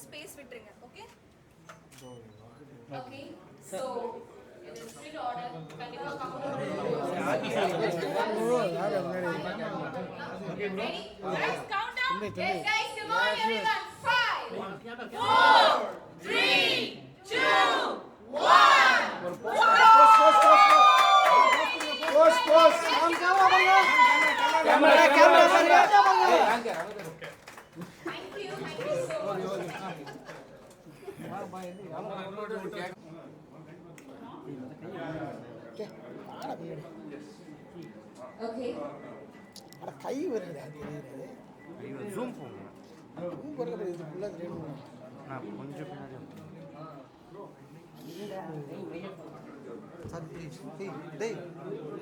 Space விட்டுருங்க. Okay okay. So இது strict order. கண்டிப்பா counter ready guys, count down. Yes guys, come on everyone. 5 4 3 2 1 Post camera thank you so much. Okay. அட கை வருது அது zoom போங்க. Zoom போறல இது ஃபுல்லா தெரியும். நான் கொஞ்சம் பின்னாடி சார் டேய்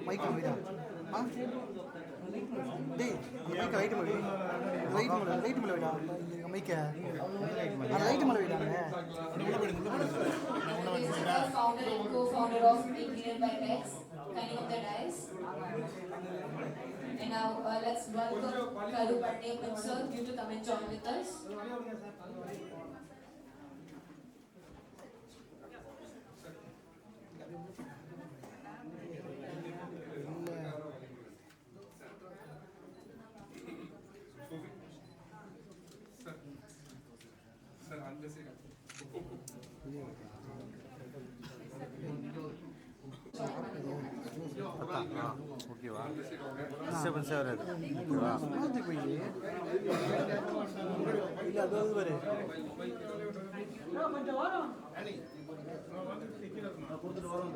மைக் வைடா. டேய் மைக் ரைட் மேல வைடா. இந்த மைக்க ரைட் மேல வைடாங்க. Founder and co-founder of Engineered by Tex, kindly of the dice. And now let's welcome Karu Patnaik sir due to come and join with us. ஓகேவா டிஸ்டர்பன்ஸ் வராது. ஓகேவா இல்லை அது வரு கொடுத்துட்டு வரோம்.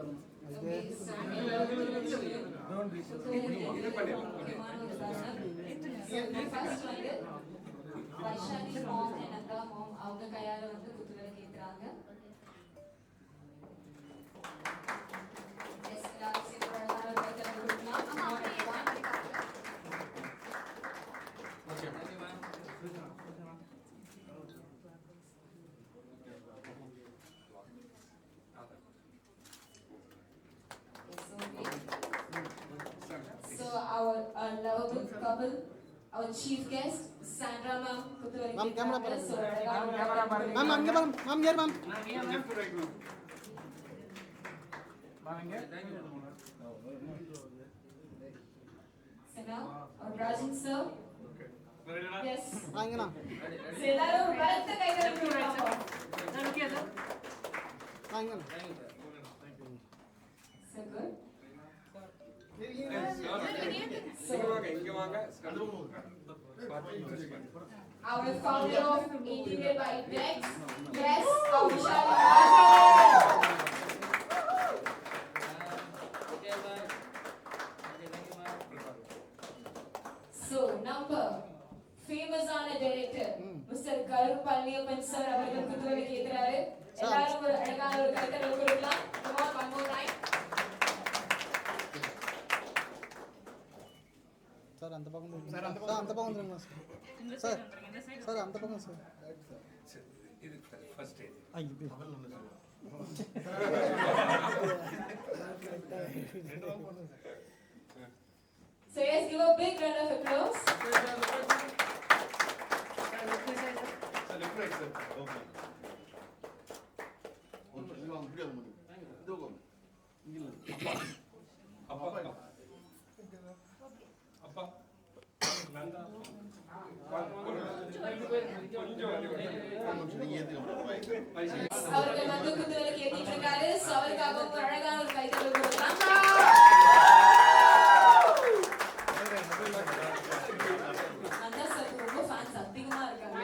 வைஷாலி மாம் and அக்கா மாம் அவங்க கையால வந்து குத்துவிளக்கு ஏத்துறாங்க. எஸ் எல்லாரும் சேர்ந்து அழகான ஒரு கைத்தட்டல் கொடுக்கலாம். Okay so our lovable couple, our chief guest Sandra ma'am kuthuvali ma'am camera par ma'am ange ma'am ma'am here ma'am left right ma'am வாங்க so now our Rajan sir yes வாங்கண்ணா so எல்லாரும் பலத்த கைகளை கொடுங்க. வாங்கண்ணா so good இங்க வாங்க our founder of Engineered by Tex, yes, our Vishali. So number famous ஆன director Mr. Karu Patnaik sir அவர்கள் குத்துவிளக்கு ஏத்துறாரு. எல்லாரும் ஒரு அழகான ஒரு கைத்தட்டல் கொடுக்கலாம். Come on, one more time. Sir அந்த பக்கம் சார் அந்த பக்கம் வந்துருங்க சார் சார் அந்த பக்கம் சார் இது ஃபர்ஸ்ட் ஸ்டேஜ் ஐயோ So yes, give a big round of applause. அப்பா அவர்கள் வந்து குத்துவிளக்கு ஏத்திட்டு இருக்காரு. So அவருக்காக ஒரு அழகான ஒரு கைத்தட்டல் கொடுக்கலாம். அந்த சார் ரொம்ப ஃபேன்ஸ் அதிகமா இருக்காங்க.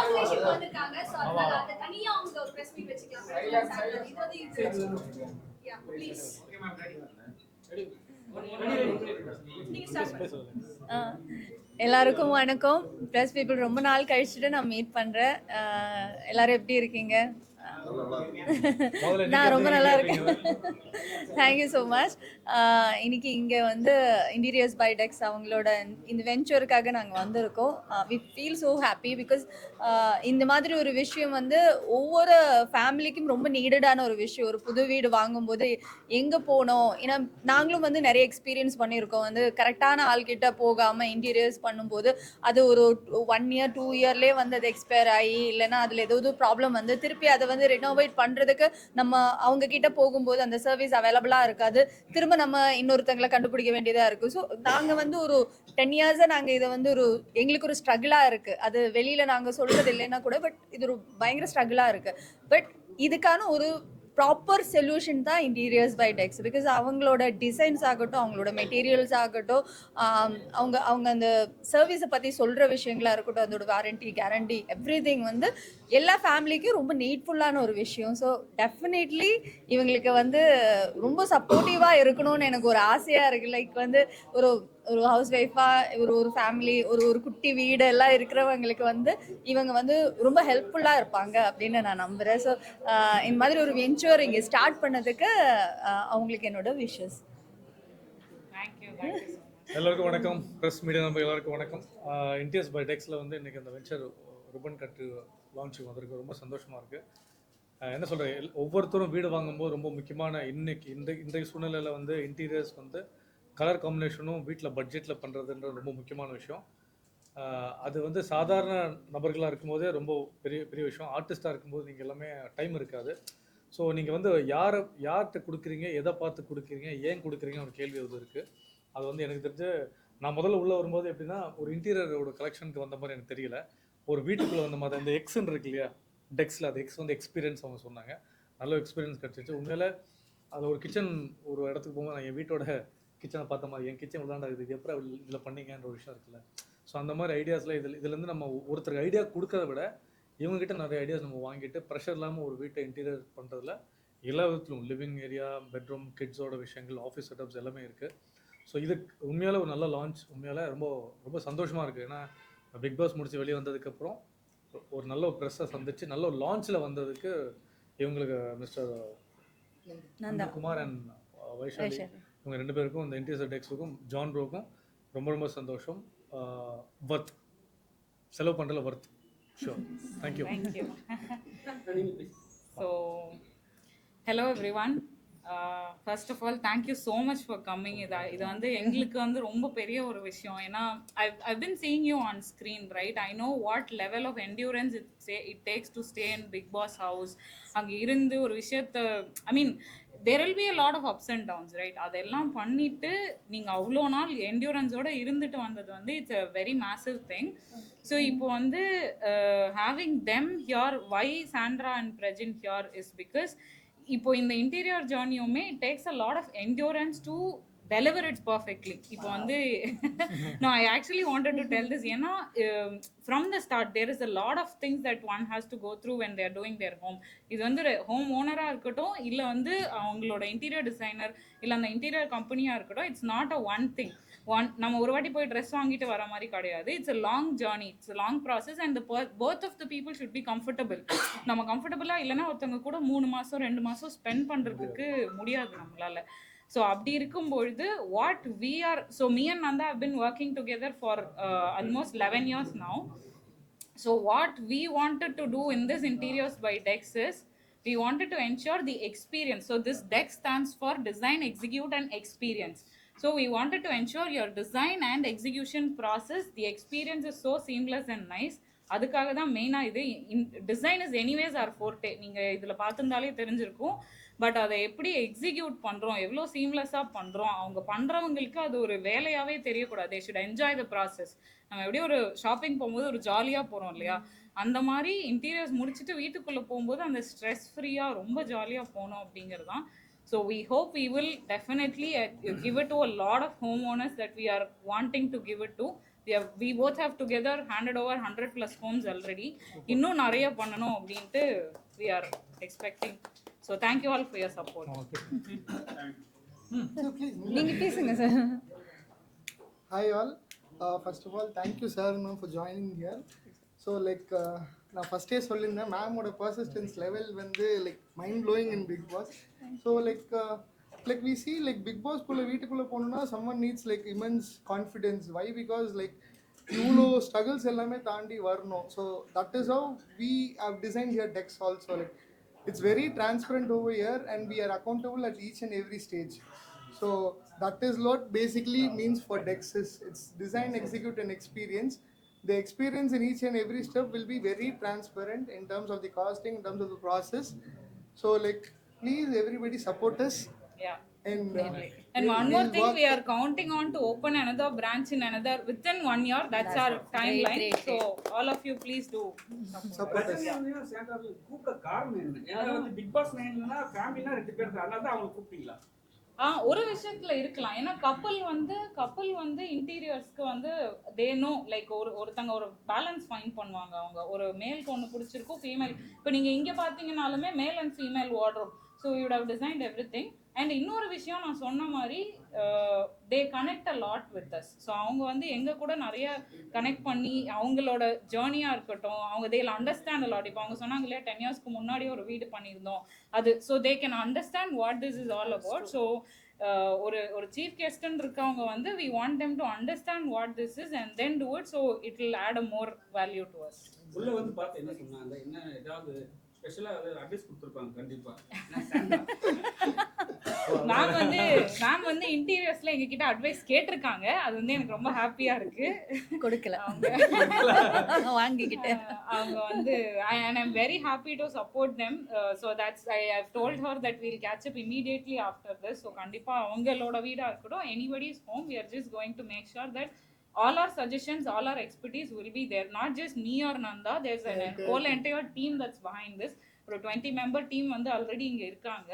ஆன்லைன்ஷிப் வந்திருக்காங்க. சோ அதனால அந்த தனியா அவங்க ஒரு பிரஸ் மீட் வெச்சுக்கலாம். இது யா ப்ளீஸ் ஓகே மேம் ரெடி எல்லாருக்கும் வணக்கம். ப்ரெஸ் பீப்புள் ரொம்ப நாள் கழிச்சுட்டு நான் மீட் பண்ணுறேன். எல்லோரும் எப்படி இருக்கீங்க? நான் ரொம்ப நல்லா இருக்கேன். Thank you so much. இன்னைக்கு இங்கே வந்து இன்டீரியர்ஸ் பை டெக்ஸ் அவங்களோட இந்த வெஞ்சருக்காக நாங்கள் வந்திருக்கோம். We feel so happy because இந்த மாதிரி ஒரு விஷயம் வந்து ஒவ்வொரு ஃபேமிலிக்கும் ரொம்ப நீடடான ஒரு விஷயம். ஒரு புது வீடு வாங்கும்போது எங்கே போனோம், ஏன்னா நாங்களும் வந்து நிறைய எக்ஸ்பீரியன்ஸ் பண்ணியிருக்கோம். வந்து கரெக்டான ஆள்கிட்ட போகாமல் இன்டீரியர்ஸ் பண்ணும்போது அது ஒரு 1 இயர் 2 இயர்லேயே வந்து அது எக்ஸ்பயர் ஆகி இல்லைன்னா அதில் ஏதாவது ப்ராப்ளம் வந்து திருப்பி அதை வந்து ரெனோவேட் பண்ணுறதுக்கு நம்ம அவங்க கிட்ட போகும்போது அந்த சர்வீஸ் அவைலபிளாக இருக்காது. திரும்ப நம்ம இன்னொருத்தங்களை கண்டுபிடிக்க வேண்டியதாக இருக்குது. ஸோ நாங்கள் வந்து ஒரு 10 இயர்ஸாக நாங்கள் இதை வந்து எங்களுக்கு ஒரு ஸ்ட்ரகிளாக இருக்குது. அது வெளியில் நாங்கள் சொல்கிறது இல்லைன்னா கூட பட் இது ஒரு பயங்கர ஸ்ட்ரகிளாக இருக்குது. பட் இதுக்கான ஒரு ப்ராப்பர் சொல்யூஷன் தான் இன்டீரியர்ஸ் பை டெக்ஸ். பிகாஸ் அவங்களோட டிசைன்ஸ் ஆகட்டும், அவங்களோட மெட்டீரியல்ஸ் ஆகட்டும், அவங்க அந்த சர்வீஸை பற்றி சொல்கிற விஷயங்களாக இருக்கட்டும், அதோட வாரண்டி கேரண்டி எவ்ரிதிங் வந்து எல்லா ஃபேமிலிக்கும் ரொம்ப நீட்ஃபுல்லான ஒரு விஷயம். ஸோ டெஃபினெட்லி இவங்களுக்கு வந்து ரொம்ப சப்போர்ட்டிவாக இருக்கணும்னு எனக்கு ஒரு ஆசையாக இருக்குது. லைக் வந்து ஒரு ஹவுஸ் ஒய்ஃபாக ஒரு ஃபேமிலி ஒரு குட்டி வீடு எல்லாம் இருக்கிறவங்களுக்கு வந்து இவங்க வந்து ரொம்ப ஹெல்ப்ஃபுல்லாக இருப்பாங்க அப்படின்னு நான் நம்புகிறேன். ஸோ இந்த மாதிரி ஒரு வெஞ்சர் இங்கே ஸ்டார்ட் பண்ணதுக்கு அவங்களுக்கு என்னோட விஷஸ். எல்லாருக்கும் வணக்கம். ப்ரெஸ் மீடியா நம்ம எல்லாருக்கும் வணக்கம். இன்டீரியர்ஸ் பை டெக்ஸில் வந்து இன்றைக்கி அந்த வெஞ்சர் ரிப்பன் கட்டு லான்ச்சிங் வந்திருக்கு. ரொம்ப சந்தோஷமாக இருக்குது. என்ன சொல்கிறேன், ஒவ்வொருத்தரும் வீடு வாங்கும்போது ரொம்ப முக்கியமான இன்றைய சூழ்நிலையில் வந்து இன்டீரியர்ஸ் வந்து கலர் காம்பினேஷனும் வீட்டில் பட்ஜெட்டில் பண்ணுறதுன்றது ரொம்ப முக்கியமான விஷயம். அது வந்து சாதாரண நபர்களாக இருக்கும்போதே ரொம்ப பெரிய விஷயம். ஆர்டிஸ்ட்டாக இருக்கும்போது நீங்கள் எல்லாமே டைம் இருக்காது. ஸோ நீங்கள் வந்து யார்கிட்ட கொடுக்குறீங்க, எதை பார்த்து கொடுக்குறீங்க, ஏன் கொடுக்குறீங்க ஒரு கேள்வி அது இருக்குது. அது வந்து எனக்கு தெரிஞ்சு நான் முதல்ல உள்ளே வரும்போது எப்படின்னா ஒரு இன்டீரியரோட கலெக்ஷனுக்கு வந்த மாதிரி எனக்கு தெரியல. ஒரு வீட்டுக்குள்ளே வந்த மாதிரி அந்த எக்ஸ்ன்னு இருக்கு இல்லையா டெக்ஸில், அது எக்ஸ் வந்து எக்ஸ்பீரியன்ஸ் அவங்க சொன்னாங்க. நல்ல எக்ஸ்பீரியன்ஸ் கிடச்சிச்சு. உண்மையில் அதில் ஒரு கிச்சன் ஒரு இடத்துக்கு போகும்போது நான் என் வீட்டோட கிச்சனை பார்த்த மாதிரி என் கிச்சன் விளாண்டாகுது, இது எப்போ இதில் பண்ணிங்கன்ற ஒரு விஷயம் இருக்குல்ல. ஸோ அந்த மாதிரி ஐடியாஸில் இதுலேருந்து நம்ம ஒருத்தருக்கு ஐடியா கொடுக்கறத விட இவங்ககிட்ட நிறைய ஐடியாஸ் நம்ம வாங்கிட்டு ப்ரெஷர் இல்லாமல் ஒரு வீட்டை இன்டீரியர் பண்ணுறதுல எல்லா விதத்திலும் லிவிங் ஏரியா, பெட்ரூம், கிட்ஸோட விஷயங்கள், ஆஃபீஸ் செட்டப்ஸ் எல்லாமே இருக்குது. ஸோ இது உண்மையால் ஒரு நல்ல லான்ச். உண்மையால் ரொம்ப ரொம்ப சந்தோஷமாக இருக்குது. ஏன்னா பிக் பாஸ் முடிச்சு வெளியே வந்ததுக்கப்புறம் ஒரு நல்ல ஒரு ப்ரெஸ்ஸை சந்திச்சு நல்ல ஒரு லான்ச்சில் வந்ததுக்கு இவங்களுக்கு மிஸ்டர் நந்தகுமார் அண்ட் வைஷாலி இவங்க 2 பேருக்கும் இந்த இன்டீரியர் டெக்ஸுக்கும் ஜான் ப்ரோக்கும் ரொம்ப ரொம்ப சந்தோஷம். வர்த் செலவு பண்ணுறதுல வர்த் ஷோர். Thank you. So hello everyone. First of all, thank you so much for coming. இது வந்து எங்களுக்கு வந்து ரொம்ப பெரிய ஒரு விஷயம். ஏன்னா I've been seeing you on screen, right? I know what level of endurance it takes to stay in Big Boss house. அங்கே இருந்து ஒரு விஷயத்தை there will be a lot of ups and downs, right? அதெல்லாம் பண்ணிட்டு நீங்கள் அவ்வளோ நாள் என்டியூரன்ஸோட இருந்துட்டு வந்தது வந்து it's a very massive thing. So இப்போ வந்து having them here, why Sandra and Prajin here is because இப்போ இந்த interior ஜர்னியுமே it takes a lot of endurance to deliver it perfectly. இப்போ வந்து no, I actually wanted to tell this ஏன்னா from the start there is a lot of things that one has to go through when they are doing their home. இது வந்து home ஓனராக இருக்கட்டும், இல்லை வந்து அவங்களோட interior designer, இல்லை அந்த interior கம்பெனியாக இருக்கட்டும், it's not a one thing. நம்ம ஒரு வாட்டி போய் ட்ரெஸ் வாங்கிட்டு வர மாதிரி கிடையாது. It's a long journey, it's a long process and both of the people should be comfortable. நம்ம கம்ஃபர்டபுளாக இல்லைன்னா ஒருத்தவங்க கூட 3 மாதம் 2 மாதம் ஸ்பெண்ட் பண்ணுறதுக்கு முடியாது நம்மளால. ஸோ அப்படி இருக்கும்பொழுது what we are, so me and Nanda have been working together for almost 11 years now. So what we wanted to do in this Interiors by Dex is we wanted to ensure the experience. So this Dex stands for Design, Execute and Experience. So we wanted to ensure your design and execution process, the experience is so seamless and nice. அதுக்காக தான் மெயினாக இது design is anyways are forte. நீங்கள் இதில் பார்த்துருந்தாலே தெரிஞ்சிருக்கும். But அதை எப்படி execute பண்ணுறோம், எவ்வளோ சீம்லெஸ்ஸாக பண்ணுறோம், அவங்க பண்ணுறவங்களுக்கு அது ஒரு வேலையாகவே தெரியக்கூடாது. They should enjoy the process. நம்ம எப்படி ஒரு ஷாப்பிங் போகும்போது ஒரு ஜாலியாக போகிறோம் இல்லையா, அந்த மாதிரி இன்டீரியர்ஸ் முடிச்சுட்டு வீட்டுக்குள்ளே போகும்போது அந்த ஸ்ட்ரெஸ் ஃப்ரீயாக ரொம்ப ஜாலியாக போகணும் அப்படிங்கிறது தான். So we hope we will definitely give it to a lot of homeowners that we are wanting to give it to. We both have together handed over 100+ homes already. இன்னும் நிறைய பண்ணணும் அப்படின்ட்டு we are expecting. So thank you all for your support. நீங்கள் பேசுங்க sir. Hi all. First of all, thank you sir ma'am for joining here. So like நான் ஃபஸ்ட்டே சொல்லியிருந்தேன் மேமோட பர்சிஸ்டன்ஸ் லெவல் வந்து like mind blowing in Bigg Boss. So like we see like Bigg பாஸ்க்குள்ளே வீட்டுக்குள்ளே போகணுன்னா someone needs like immense confidence. Why because like இவ்வளோ struggles எல்லாமே தாண்டி வரணும். So that is how we have design here decks also. Like it's very transparent over here and we are accountable at each and every stage. So that is what basically means for Dex is it's design, execute and experience. The experience in each and every step will be very transparent in terms of the costing, in terms of the process. So like please everybody support us. Yeah. And one more thing, we are counting on to open another branch in another within 1 year. That's our timeline. great. So all of you please do support us. கூப்பிட காரணம் என்ன? ஏன்னா வந்து big pass 9னா ஃபேமிலினா 2 பேர் தான். அதனால தான் அவங்க கூப்பிட்டீங்களா? ஒரு விஷயத்துல இருக்கலாம். ஏன்னா கப்பல் வந்து இன்டீரியர்ஸ்க்கு வந்து தே நோ லைக் ஒருத்தங்க ஒரு பேலன்ஸ் ஃபைண்ட் பண்ணுவாங்க. அவங்க ஒரு மேலுக்கு ஒன்று பிடிச்சிருக்கும், ஃபீமேல். இப்போ நீங்கள் இங்கே பார்த்தீங்கன்னாலுமே male and female wardrobe. So you have designed everything. And இன்னொரு விஷயம் நான் சொன்ன மாதிரி they connect a lot with us. So அவங்க வந்து எங்கள் கூட நிறைய கனெக்ட் பண்ணி அவங்களோட ஜேர்னியாக இருக்கட்டும், அவங்க தேல் அண்டர்ஸ்டாண்ட் அ லாட். இப்போ அவங்க சொன்னாங்க இல்லையா 10 இயர்ஸ்க்கு முன்னாடி ஒரு வீடு பண்ணியிருந்தோம் அது. So they can understand what this is all about. So ஒரு சீஃப் கெஸ்ட்னு இருக்கவங்க வந்து we want them to understand what this is and then do it. So it will add a more value to us. உள்ள வந்து பார்த்து என்ன சொன்னாங்க, என்ன ஏதாவது ஸ்பெஷலாக அட்வைஸ் கொடுத்துருப்பாங்க கண்டிப்பாக. மேம் வந்து இன்டீரியர்ஸ்ல எங்ககிட்ட அட்வைஸ் கேட்டிருக்காங்க. அது வந்து எனக்கு ரொம்ப ஹாப்பியா இருக்கு. கொடுக்கல வாங்கிக்கிட்டேன். அவங்க வந்து and I'm very happy to support them. So that's I've told her that we'll catch up immediately after this. So கண்டிப்பா அவங்களோட வீடா இருக்கட்டும், anybody's home, we are just going to make sure that all our suggestions, all our expertise will be there. Not just me or Nanda. There's a whole entire team that's behind this. ஒரு 20-member team வந்து already இங்க இருக்காங்க.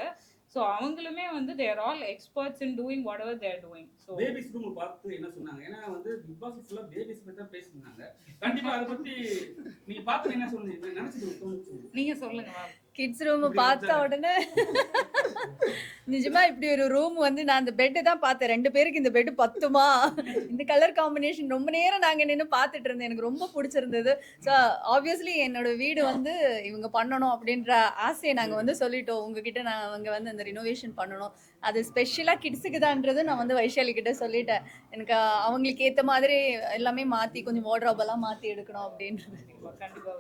So அவங்களுமே வந்து they're all experts in doing whatever they're doing. So baby's room பார்த்து என்ன சொன்னாங்க? ஏன்னா வந்து பிக் பாஸ் ஃபுல்லாக பேபிஸ் பற்றி தான் பேசியிருந்தாங்க. கண்டிப்பாக அதை பற்றி நீங்கள் பார்த்து என்ன சொன்னீங்க, நினச்சிட்டு நீங்கள் சொல்லுங்க மேம். கிட்ஸ் ரூம் பார்த்த உடனே நிஜமா இப்படி ஒரு ரூம் வந்து நான் அந்த பெட்டு தான் பார்த்தேன். 2 பேருக்கு இந்த பெட்டு பத்துமா? இந்த கலர் காம்பினேஷன் ரொம்ப நேரம் நாங்கள் நின்று பார்த்துட்டு இருந்தேன். எனக்கு ரொம்ப பிடிச்சிருந்தது. ஸோ ஆப்வியஸ்லி என்னோட வீடு வந்து இவங்க பண்ணணும் அப்படின்ற ஆசையை நாங்கள் வந்து சொல்லிட்டோம் உங்ககிட்ட. நாங்கள் வந்து அந்த ரினோவேஷன் பண்ணணும், அது ஸ்பெஷலாக கிட்ஸுக்கு தான்ன்றது நான் வந்து வைஷாலி கிட்ட சொல்லிட்டேன். எனக்கு அவங்களுக்கு ஏற்ற மாதிரி எல்லாமே மாற்றி கொஞ்சம் வார்ட்ரோபெல்லாம் மாற்றி எடுக்கணும் அப்படின்றது. கண்டிப்பாக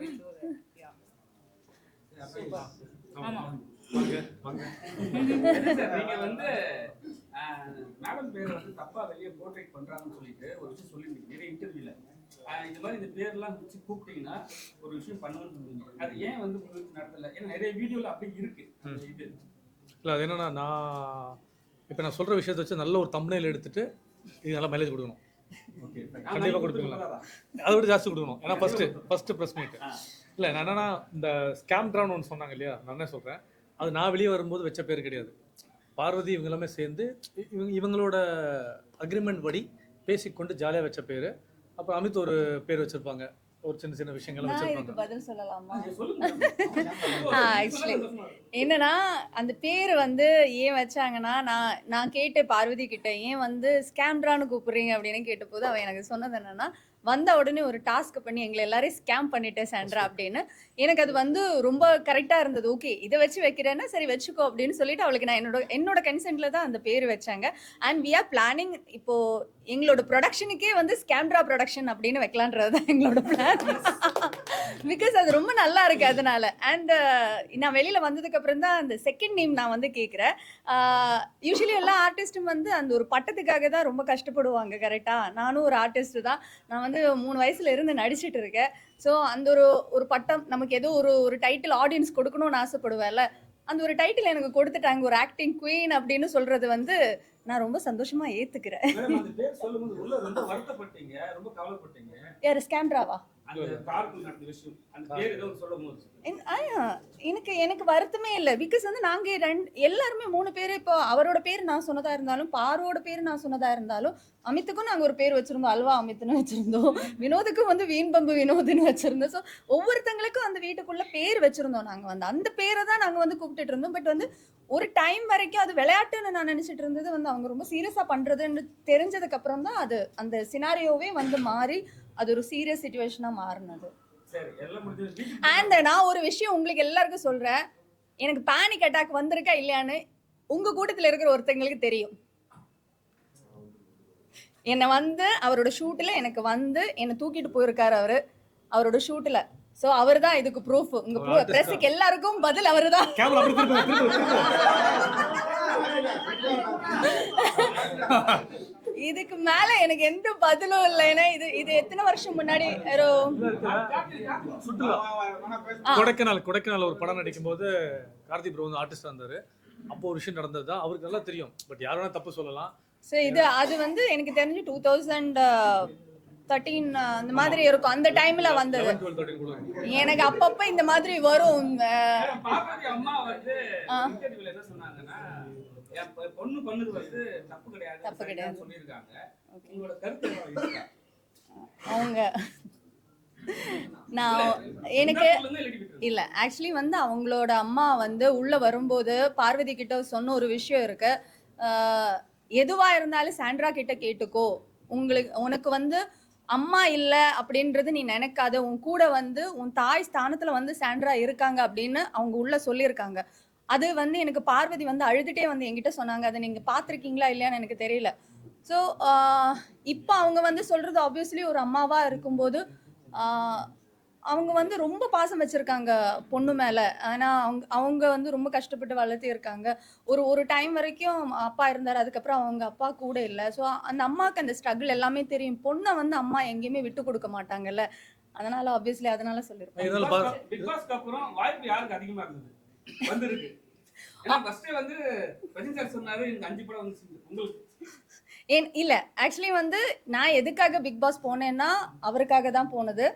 நீங்க வந்து மேடம் பேரை வந்து தப்பா வெளியே போர்ட்ரேட் பண்றாங்கன்னு சொல்லிட்டு ஒரு விஷயம் சொல்லிருந்தீங்க நிறைய இன்டர்வியூல. இந்த மாதிரி இந்த பேர்லாம் வச்சு கூப்பிட்டீங்கன்னா ஒரு விஷயம் பண்ணுவேன்னு சொல்லுவீங்க. அது ஏன் வந்து உங்களுக்கு நடத்தல? ஏன்னா நிறைய வீடியோல அப்படி இருக்கு. இது இல்லை, அது என்னன்னா இப்போ நான் சொல்கிற விஷயத்தை வச்சு நல்ல ஒரு தம்ப்நெயில் எடுத்துட்டு இது நல்லா மைலேஜ் கொடுக்கணும். கண்டிப்பாக கொடுப்பீங்களா? அதை விட ஜாஸ்தி கொடுக்கணும். ஏன்னா ஃபஸ்ட்டு ப்ரெஸ் மீட் இல்லை. நான் என்னன்னா இந்த ஸ்கேம் ட்ரான்னு ஒன்று சொன்னாங்க இல்லையா, நான் என்ன சொல்கிறேன், அது நான் வெளியே வரும்போது வச்ச பேர் கிடையாது. பார்வதி இவங்க எல்லாமே சேர்ந்து இவங்களோட அக்ரிமெண்ட் படி பேசிக்கொண்டு ஜாலியாக வச்ச பேர். அப்புறம் அமித் ஒரு பேர் வச்சுருப்பாங்க, ஒரு சின்ன விஷயங்கள்லாம் வச்சுருப்பாங்க. பதில் சொல்லலாமா? ஆக்சுவலி என்னன்னா அந்த பேர் வந்து ஏன் வச்சாங்கன்னா, நான் கேட்டேன் பார்வதி கிட்ட, ஏன் வந்து ஸ்கேம்ட்ரான்னு கூப்பிடுறீங்க அப்படின்னு கேட்டபோது அவன் எனக்கு சொன்னது என்னன்னா, வந்த உடனே ஒரு டாஸ்க் பண்ணி எங்களை எல்லாரையும் ஸ்கேம் பண்ணிட்டேன் சாண்ட்ரா அப்படின்னு. எனக்கு அது வந்து ரொம்ப கரெக்டாக இருந்தது. ஓகே இதை வச்சு வைக்கிறேன்னா சரி வச்சுக்கோ அப்படின்னு சொல்லிட்டு அவளுக்கு நான் என்னோட கன்சென்ட்ல தான் அந்த பேர் வச்சாங்க. அண்ட் வி ஆர் பிளானிங் இப்போ எங்களோட ப்ரொடக்ஷனுக்கே வந்து ஸ்கேம்ட்ரா ப்ரொடக்ஷன் அப்படின்னு வைக்கலான்றது தான் எங்களோட பிளான். பிகாஸ் அது ரொம்ப நல்லா இருக்கு அதனால. அண்ட் நான் வெளியில வந்ததுக்கு அப்புறம் தான் அந்த செகண்ட் நேம் நான் வந்து கேட்குறேன். யூஸ்வலி எல்லா ஆர்டிஸ்டும் வந்து அந்த ஒரு பட்டத்துக்காக தான் ரொம்ப கஷ்டப்படுவாங்க. கரெக்டா? நானும் ஒரு ஆர்டிஸ்ட் தான். நான் வந்து 3 வயசுல இருந்து நடிச்சிட்டு இருக்கேன். ஸோ அந்த ஒரு பட்டம் நமக்கு ஏதோ ஒரு டைட்டில் ஆடியன்ஸ் கொடுக்கணும்னு ஆசைப்படுவேன்ல, அந்த ஒரு டைட்டில் எனக்கு கொடுத்துட்டாங்க, ஒரு ஆக்டிங் குவீன் அப்படின்னு சொல்றது வந்து நான் ரொம்ப சந்தோஷமா ஏத்துக்கிறேன். யாரு ஸ்கேம்ட்ராவா? எனக்கு வருத்தமே இல்லை. பிகாஸ் வந்து நாங்க எல்லாருமே 3 பேர், இப்போ அவரோட பேர் நான் சொன்னதா இருந்தாலும், பாரோட பேர் நான் சொன்னதா இருந்தாலும், அமித்துக்கும் நாங்க ஒரு பேர் வச்சிருந்தோம், அல்வா அமித்னு வச்சிருந்தோம். வினோதுக்கும் வந்து வீண்பம்பு வினோதுன்னு வச்சிருந்தோம். ஸோ ஒவ்வொருத்தங்களுக்கும் அந்த வீட்டுக்குள்ள பேர் வச்சிருந்தோம். நாங்க வந்து அந்த பேரை தான் நாங்க வந்து கூப்பிட்டுட்டு இருந்தோம். பட் வந்து ஒரு டைம் வரைக்கும் அது விளையாட்டுன்னு நான் நினைச்சிட்டு இருந்தது வந்து அவங்க ரொம்ப சீரியஸா பண்றதுன்னு தெரிஞ்சதுக்கு அப்புறம் தான் அது அந்த சினாரியோவே வந்து மாறி அது ஒரு சீரியஸ் சிச்சுவேஷனா மாறினது. சரி எல்லாம் முடிஞ்சு அண்ட் நான் ஒரு விஷயம் உங்களுக்கு எல்லாருக்கும் சொல்றேன், எனக்கு பேனிக் அட்டாக் வந்திருக்கா இல்லையான்னு உங்க கூட்டத்துல இருக்கிற ஒருத்தங்களுக்கு தெரியும். என்னை வந்து அவரோட ஷூட்டில் எனக்கு வந்து என்னை தூக்கிட்டு போயிருக்காரு அவரோட ஷூட்டில். ஸோ அவர் தான் இதுக்கு ப்ரூஃப். உங்க ப்ரெஸ்ஸுக்கு எல்லாருக்கும் பதில் அவர் தான். கேமரா அப்படி இதுக்கு மேல எனக்கு எந்த பதிலும் இல்லை. ஏன்னா இது எத்தனை வருஷம் முன்னாடி கொடைக்கானல் ஒரு படம் நடிக்கும் போது கார்த்தி ப்ரோ வந்து ஆர்டிஸ்டா இருந்தாரு. அப்போ ஒரு விஷயம் நடந்தது தான் அவருக்கு நல்லா தெரியும். பட் யாரும் தப்பு சொல்லலாம். ஸோ அது வந்து எனக்கு தெரிஞ்சு 2013 அந்த மாதிரி இருக்கும். அந்த டைம்ல வந்தது. எனக்கு அப்பப்ப இந்த மாதிரி வரும். அம்மா வந்து இன்டர்வியூல என்ன சொன்னாங்கன்னா, என் பொண்ணு பண்ணது வந்து தப்பு கிடையாது சொல்லியிருக்காங்க. உங்களோட கருத்து என்ன? அவங்க நான் எனக்கு இல்ல ஆக்சுவலி வந்து அவங்களோட அம்மா வந்து உள்ள வரும்போது பார்வதி கிட்ட சொன்ன ஒரு விஷயம் இருக்கு. எதுவா இருந்தாலும் சாண்ட்ரா கிட்ட கேட்டுக்கோ, உனக்கு வந்து அம்மா இல்ல அப்படின்றது நீ நினைக்காத, உன் கூட வந்து உன் தாய் ஸ்தானத்துல வந்து சாண்ட்ரா இருக்காங்க அப்படின்னு அவங்க உள்ள சொல்லியிருக்காங்க. அது வந்து எனக்கு பார்வதி வந்து அழுதுட்டே வந்து என்கிட்ட சொன்னாங்க. அதை நீங்க பாத்திருக்கீங்களா இல்லையான்னு எனக்கு தெரியல. ஸோ இப்போ அவங்க வந்து சொல்றது ஆப்வியஸ்லி ஒரு அம்மாவா இருக்கும்போது அவங்க வந்து ரொம்ப பாசம் வச்சிருக்காங்க பொண்ணு மேல. ஆனா அவங்க வந்து ரொம்ப கஷ்டப்பட்டு வளர்த்து இருக்காங்க. ஒரு டைம் வரைக்கும் அப்பா இருந்தாரு, அதுக்கப்புறம் அவங்க அப்பா கூட இல்லை. ஸோ அந்த அம்மாவுக்கு அந்த ஸ்ட்ரகிள் எல்லாமே தெரியும். பொண்ணை வந்து அம்மா எங்கேயுமே விட்டு கொடுக்க மாட்டாங்கல்ல. அதனால ஆப்வியஸ்லி அதனால சொல்லிருப்பாங்க. பிக் பாஸ்க்கு அப்புறம் வாய்ப்பு யாருக்கு அதிகமா இருந்தது வந்திருக்கு? ஏன்னா ஃபர்ஸ்ட் வந்து பிரஜன் சார் சொன்னாரு எனக்கு 5 படம் வந்து உங்களுக்கு இல்ல ஆக்சுவலி வந்து நான் எதுக்காக பிக் பாஸ் போனேன்னா அவருக்காக தான் போனது.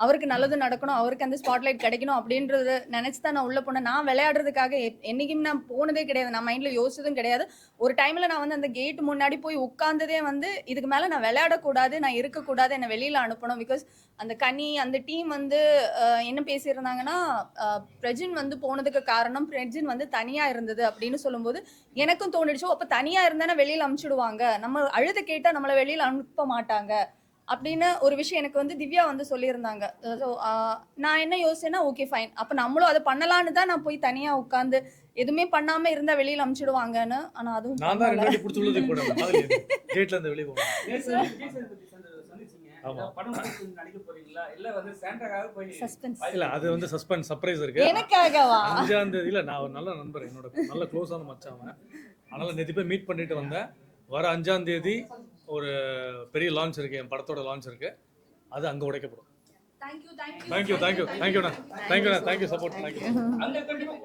அவருக்கு நல்லது நடக்கணும், அவருக்கு அந்த ஸ்பாட்லைட் கிடைக்கணும் அப்படின்றது நினைச்சு தான் நான் உள்ள போனேன். நான் விளையாடுறதுக்காக என்னைக்கும் நான் போனதே கிடையாது. நான் மைண்ட்ல யோசிச்சதும் கிடையாது. ஒரு டைம்ல நான் வந்து அந்த கேட் முன்னாடி போய் உட்கார்ந்ததே வந்து இதுக்கு மேல நான் விளையாடக்கூடாது, நான் இருக்கக்கூடாது, என்னை வெளியில அனுப்பணும். பிகாஸ் அந்த கனி அந்த டீம் வந்து என்ன பேசியிருந்தாங்கன்னா, பிரஜின் வந்து போனதுக்கு காரணம் பிரஜின் வந்து தனியா இருந்தது அப்படின்னு சொல்லும்போது எனக்கும் தோணிடுச்சு, அப்ப தனியா இருந்தானே வெளியில அனுப்பிச்சிடுவாங்க, நம்ம அழுத கேட்டா நம்மளை வெளியில அனுப்ப மாட்டாங்க அப்படின்னு ஒரு விஷயம் எனக்கு வந்து திவ்யா வந்து சொல்லியிருந்தாங்க. ஸோ நான் என்ன யோசிச்சேன்னா, ஓகே ஃபைன், அப்போ நம்மளும் அதை பண்ணலான்னு தான் நான் போய் தனியா உட்காந்து எதுவுமே பண்ணாம இருந்தா வெளியில அனுப்பிச்சிடுவாங்கன்னு. ஆனா அதுவும் நான் தான் ரெண்டு பிடிச்சி உள்ளது கூட கேட்ல இருந்து வெளியே போறேன். இல்ல அது வந்து சஸ்பென்ஸ் சர்ப்ரைஸ் இருக்கு எனக்காகவா? 5ஆம் தேதியில நான் ஒரு நல்ல நண்பர், என்னோட நல்ல க்ளோஸான மச்சான். அதனால நேத்து போய் மீட் பண்ணிட்டு வந்தேன். வர 5ஆம் தேதி ஒரு பெரிய லான்ச் இருக்கு, என் படத்தோட லான்ச் இருக்கு. அது அங்க உடைக்கப்படும். Thank you. Thank you support. Thank you.